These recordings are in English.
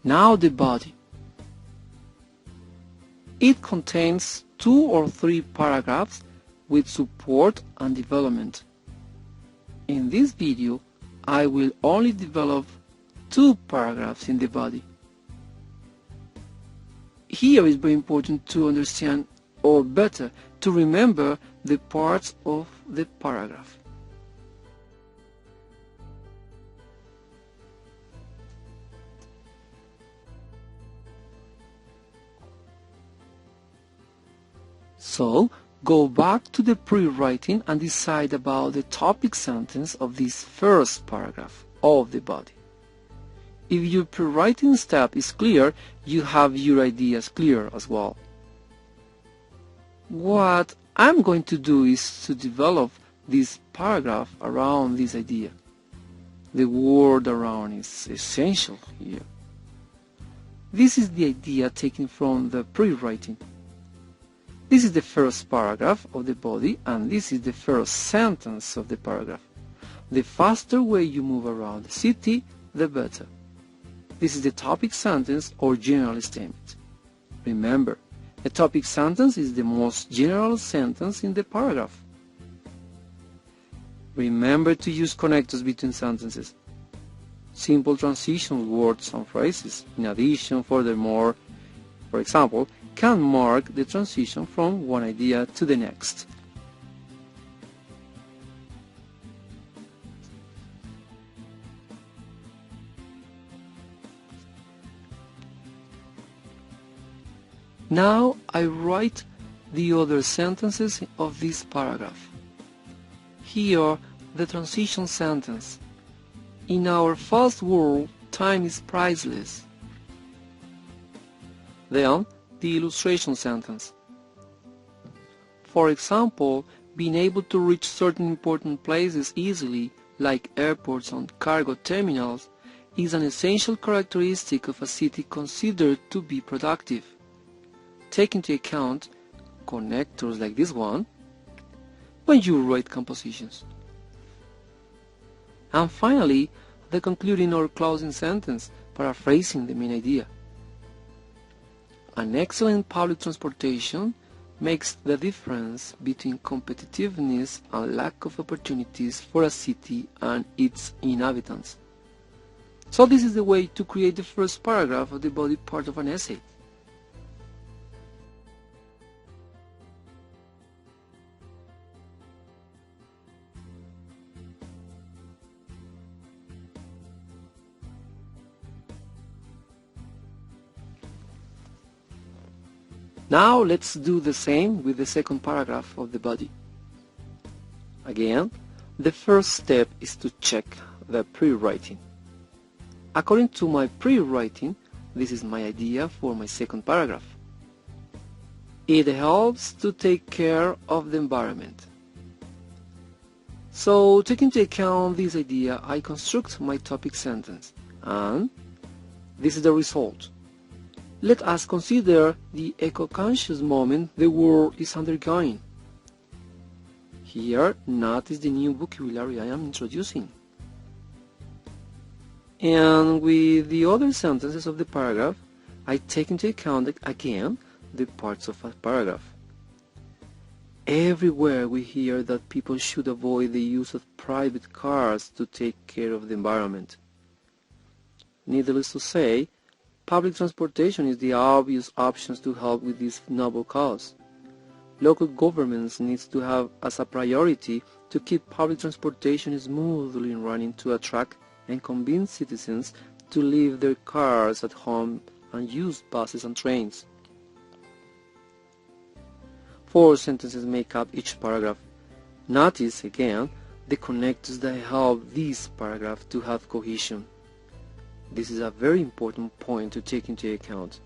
Now the body. It contains 2 or 3 paragraphs with support and development. In this video, I will only develop 2 paragraphs in the body. Here is very important to understand, or better, to remember the parts of the paragraph. So, go back to the pre-writing and decide about the topic sentence of this first paragraph of the body. If your pre-writing step is clear, you have your ideas clear as well. What I'm going to do is to develop this paragraph around this idea. The word around is essential here. This is the idea taken from the pre-writing. This is the first paragraph of the body, and this is the first sentence of the paragraph. The faster way you move around the city, the better. This is the topic sentence or general statement. Remember, a topic sentence is the most general sentence in the paragraph. Remember to use connectors between sentences. Simple transition words and phrases. In addition, furthermore, for example, can mark the transition from one idea to the next. Now I write the other sentences of this paragraph. Here, the transition sentence. In our fast world, time is priceless. Then, the illustration sentence. For example, being able to reach certain important places easily, like airports and cargo terminals, is an essential characteristic of a city considered to be productive. Take into account connectors like this one when you write compositions. And finally, the concluding or closing sentence, paraphrasing the main idea. An excellent public transportation makes the difference between competitiveness and lack of opportunities for a city and its inhabitants. So this is the way to create the first paragraph of the body part of an essay. Now let's do the same with the second paragraph of the body. Again, the first step is to check the pre-writing. According to my pre-writing, this is my idea for my second paragraph. It helps to take care of the environment. So, taking into account this idea, I construct my topic sentence, and this is the result. Let us consider the eco-conscious moment the world is undergoing. Here, notice the new vocabulary I am introducing. And with the other sentences of the paragraph, I take into account again the parts of a paragraph. Everywhere we hear that people should avoid the use of private cars to take care of the environment. Needless to say, public transportation is the obvious option to help with this noble cause. Local governments need to have as a priority to keep public transportation smoothly running to attract and convince citizens to leave their cars at home and use buses and trains. 4 sentences make up each paragraph. Notice again the connectors that help this paragraph to have cohesion. This is a very important point to take into account.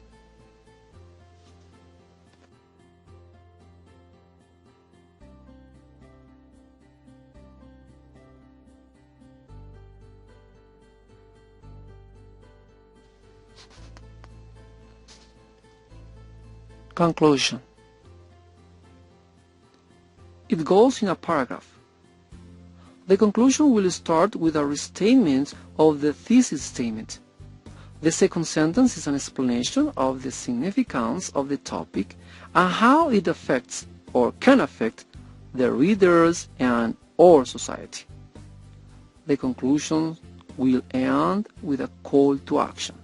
Conclusion. It goes in a paragraph. The conclusion will start with a restatement of the thesis statement. The second sentence is an explanation of the significance of the topic and how it affects or can affect the readers and or society. The conclusion will end with a call to action.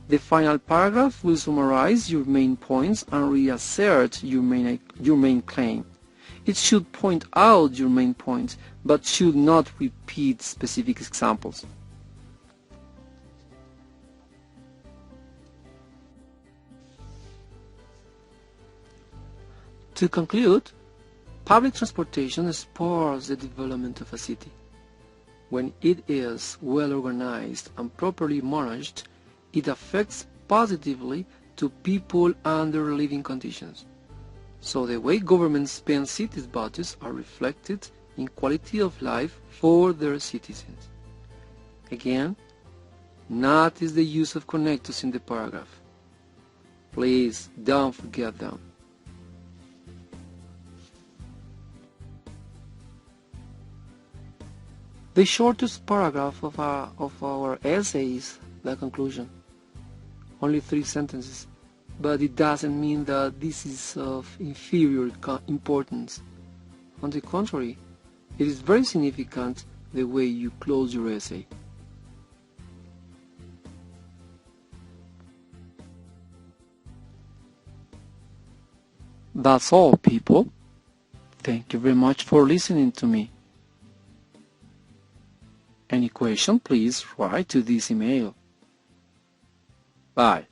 The final paragraph will summarize your main points and reassert your main claim. It should point out your main points, but should not repeat specific examples. To conclude, public transportation spurs the development of a city. When it is well organized and properly managed, it affects positively to people and their living conditions. So the way governments spend cities' budgets are reflected in quality of life for their citizens. Again, notice the use of connectors in the paragraph. Please don't forget them. The shortest paragraph of our essay is the conclusion. Only 3 sentences, but it doesn't mean that this is of inferior importance. On the contrary, it is very significant the way you close your essay. That's all, people. Thank you very much for listening to me. Any question, please write to this email. Bye.